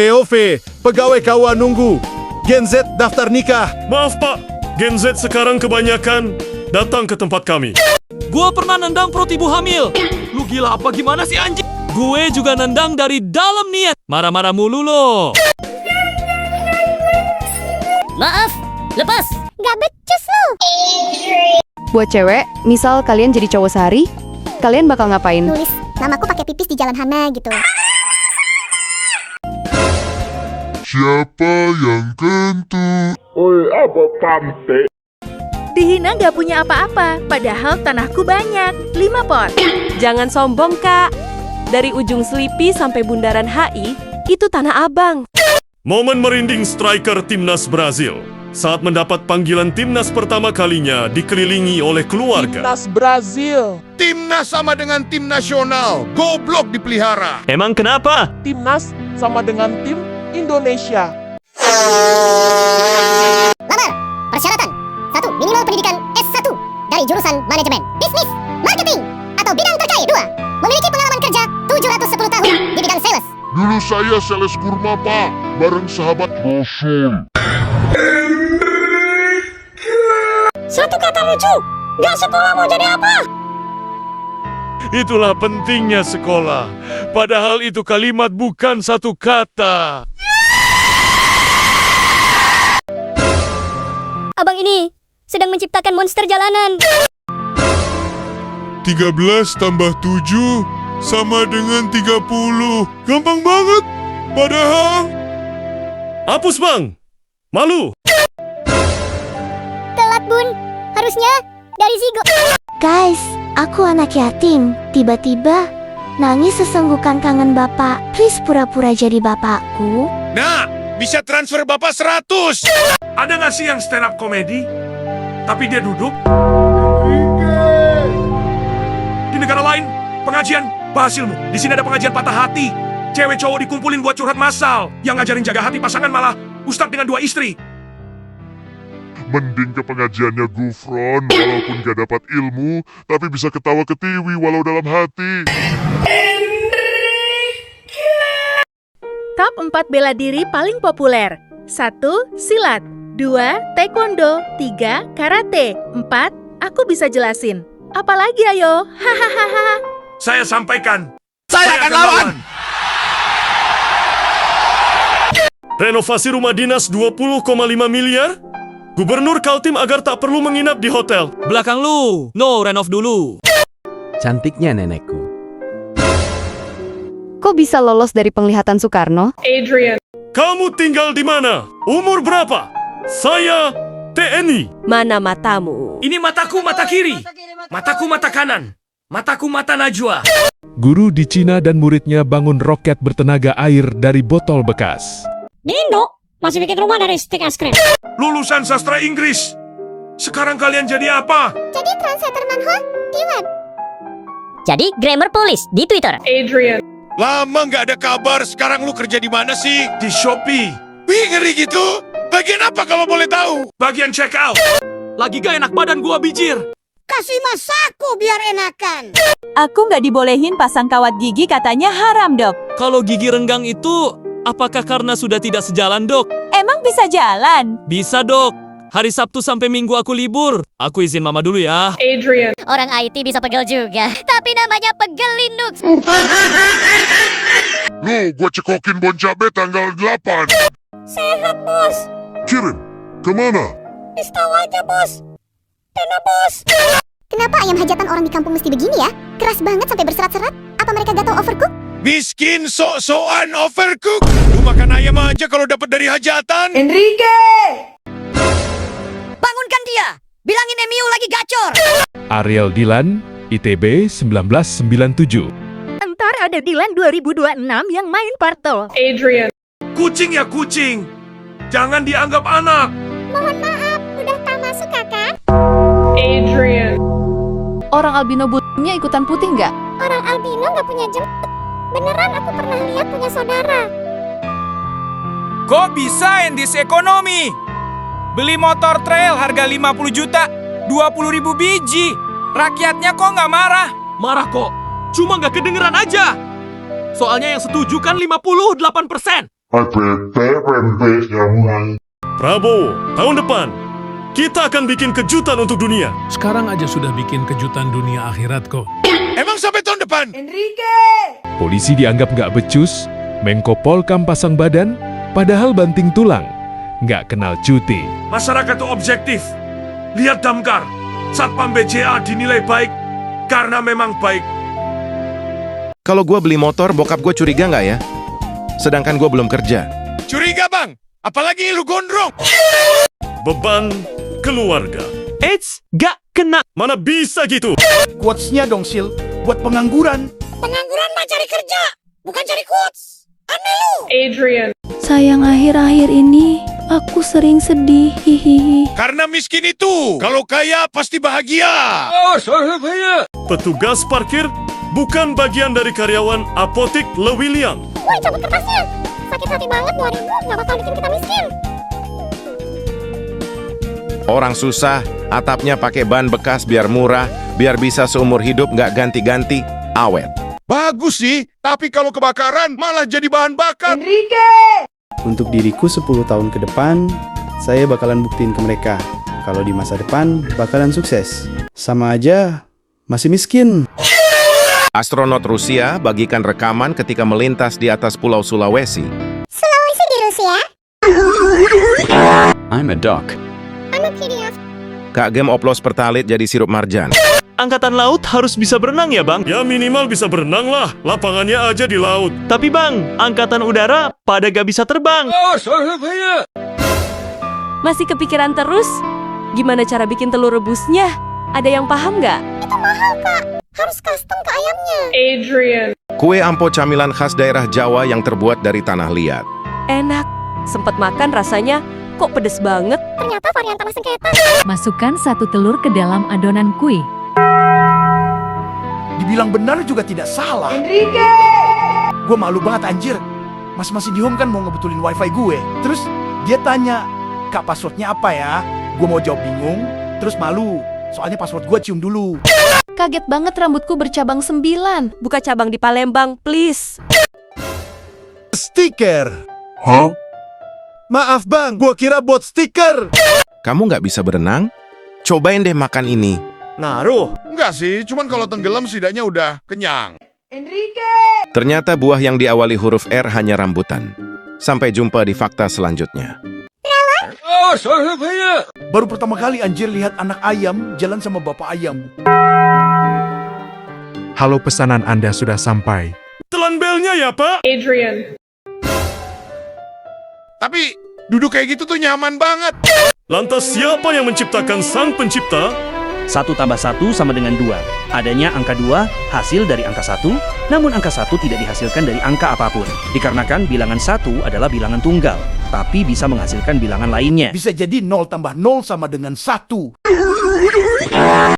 POV, pegawai KUA nunggu. Gen Z daftar nikah. Maaf Pak, Gen Z sekarang kebanyakan datang ke tempat kami. Gua pernah nendang perut ibu hamil. Lu gila apa gimana sih anjing? Gue juga nendang dari dalam niat. Marah-marah mulu lo. Maaf, lepas. Gak becus lu. Buat cewek, misal kalian jadi cowok sehari, kalian bakal ngapain? Nulis namaku pakai pipis di jalan Hana gitu. Siapa yang kentut? Dihina gak punya apa-apa, padahal tanahku banyak, 5 pot. Jangan sombong, Kak. Dari ujung Selipi sampai bundaran HI, itu tanah abang. Momen merinding striker timnas Brazil saat mendapat panggilan timnas pertama kalinya dikelilingi oleh keluarga. Timnas Brazil. Timnas sama dengan tim nasional. Goblok dipelihara. Emang kenapa? Timnas sama dengan tim Indonesia. Lamar, persyaratan 1. Minimal pendidikan S1 dari jurusan manajemen, bisnis, marketing, atau bidang terkait. 2. Memiliki pengalaman kerja 710 tahun di bidang sales. Dulu saya sales kurma, Pak, bareng sahabat Rasul. Satu kata lucu, gak sekolah mau jadi apa? Itulah pentingnya sekolah. Padahal itu kalimat bukan satu kata. Abang ini sedang menciptakan monster jalanan. 13 tambah 7 sama dengan 30. Gampang banget. Padahal... Hapus bang. Malu. Telat bun, harusnya dari Zigo. Guys, aku anak yatim. Tiba-tiba nangis sesenggukan kangen bapak. Please pura-pura jadi bapakku. Nah, bisa transfer bapak 100. Ada nggak sih yang stand up komedi? Tapi dia duduk? Di negara lain, pengajian, bahas ilmu. Di sini ada pengajian patah hati. Cewek cowok dikumpulin buat curhat massal. Yang ngajarin jaga hati pasangan malah ustadz dengan 2 istri. Mending ke pengajiannya Gufron, walaupun gak dapat ilmu, tapi bisa ketawa ketiwi walau dalam hati. Top 4 bela diri paling populer. 1. Silat. 2. Taekwondo. 3. Karate. 4. Aku bisa jelasin. Apalagi ayo. Hahaha. Saya sampaikan. Saya akan lawan. Renovasi rumah dinas 20,5 miliar? Gubernur Kaltim agar tak perlu menginap di hotel. Belakang lu. No, renov dulu. Cantiknya nenekku. Kok bisa lolos dari penglihatan Soekarno? Kamu tinggal di mana? Umur berapa? Saya TNI. Mana matamu? Ini mataku mata kiri. Mataku mata kanan. Mataku mata Najwa. Guru di Cina dan muridnya bangun roket bertenaga air dari botol bekas. Di Indo, masih bikin rumah dari stik es krim. Lulusan sastra Inggris. Sekarang kalian jadi apa? Jadi translator manhwa di web. Jadi grammar police di Twitter. Lama nggak ada kabar. Sekarang lu kerja di mana sih? Di Shopee. Wih, ngeri gitu. Bagian apa kalau boleh tahu? Bagian check out. Lagi gak enak badan gua bijir. Kasih masaku biar enakan. Aku nggak dibolehin pasang kawat gigi, katanya haram, dok. Kalau gigi renggang itu, apakah karena sudah tidak sejalan, dok? Emang bisa jalan? Bisa, dok. Hari Sabtu sampai Minggu aku libur. Aku izin mama dulu ya. Orang IT bisa pegel juga, tapi namanya pegel Linux. Lu, gua cekokin Bon Cabe tanggal 8. Sehat, bos. Kirim, kemana? Tahu aja, bos. Tena, bos. Kenapa ayam hajatan orang di kampung mesti begini ya? Keras banget sampai berserat-serat? Apa mereka gak tahu overcook? Miskin sok-sokan overcook. Lu makan ayam aja kalau dapat dari hajatan. Bangunkan dia. Bilangin MU lagi gacor. Ariel Dilan, ITB 1997. Ntar ada Dilan 2026 yang main Parto. Kucing ya kucing. Jangan dianggap anak. Mohon maaf, udah tak masuk kakak. Orang albino bulunya ikutan putih nggak? Orang albino gak punya jemput. Beneran aku pernah lihat punya saudara. Kok bisa endis ekonomi? Beli motor trail harga 50 juta, 20.000 biji. Rakyatnya kok nggak marah? Marah kok. Cuma nggak kedengeran aja. Soalnya yang setuju kan 58%. Prabowo, tahun depan kita akan bikin kejutan untuk dunia. Sekarang aja sudah bikin kejutan dunia akhirat kok. Emang sampai tahun depan? Polisi dianggap nggak becus, Menko Polkam pasang badan, padahal banting tulang. Nggak kenal cuti. Masyarakat itu objektif. Lihat Damkar, Satpam BCA dinilai baik karena memang baik. Kalau gue beli motor, bokap gue curiga nggak ya? Sedangkan gue belum kerja. Curiga bang, apalagi lu gondrong. Beban keluarga. Eits, gak kena. Mana bisa gitu? Quotes-nya dong, Sil. Buat pengangguran. Pengangguran mah cari kerja, bukan cari quotes. Aneh lu. Adrian. Sayang, akhir-akhir ini aku sering sedih. Hihihi. Karena miskin itu, kalau kaya pasti bahagia. Petugas parkir bukan bagian dari karyawan apotik Le William. Woi, cabut kertasnya. Sakit hati banget, 2.000 nggak bakal bikin kita miskin. Orang susah, atapnya pakai ban bekas biar murah, biar bisa seumur hidup nggak ganti-ganti, awet. Bagus sih, tapi kalau kebakaran malah jadi bahan bakar. Untuk diriku 10 tahun ke depan, saya bakalan buktiin ke mereka kalau di masa depan bakalan sukses. Sama aja, masih miskin. Astronot Rusia bagikan rekaman ketika melintas di atas Pulau Sulawesi. Sulawesi di Rusia? I'm a duck. I'm a PDF. Kak Game oplos pertalit jadi sirup marjan. Angkatan laut harus bisa berenang ya bang? Ya minimal bisa berenang lah, lapangannya aja di laut. Tapi bang, angkatan udara pada gak bisa terbang. Masih kepikiran terus? Gimana cara bikin telur rebusnya? Ada yang paham nggak? Itu mahal, Kak. Harus custom ke ayamnya. Adrian. Kue ampo camilan khas daerah Jawa yang terbuat dari tanah liat. Enak. Sempet makan rasanya kok pedes banget. Ternyata varian tanah sengketa. Masukkan 1 telur ke dalam adonan kue. Dibilang benar juga tidak salah. Enrique. Gue malu banget anjir. Mas masih di home kan mau ngebetulin wifi gue. Terus dia tanya, Kak passwordnya apa ya? Gue mau jawab bingung, terus malu. Soalnya password gue cium dulu. Kaget banget rambutku bercabang 9. Buka cabang di Palembang, please. Stiker. Hah? Maaf bang, gue kira buat stiker. Kamu nggak bisa berenang? Cobain deh makan ini. Ngaruh? Enggak sih, cuman kalau tenggelam setidaknya udah kenyang. Enrique. Ternyata buah yang diawali huruf R hanya rambutan. Sampai jumpa di fakta selanjutnya. Baru pertama kali anjir lihat anak ayam jalan sama bapak ayam. Halo, pesanan Anda sudah sampai. Telan belnya ya pak. Adrian. Tapi duduk kayak gitu tuh nyaman banget. Lantas siapa yang menciptakan sang pencipta? 1 tambah 1 sama dengan 2. Adanya angka 2 hasil dari angka 1, namun angka 1 tidak dihasilkan dari angka apapun. Dikarenakan bilangan 1 adalah bilangan tunggal, tapi bisa menghasilkan bilangan lainnya. Bisa jadi 0 tambah 0 sama dengan 1.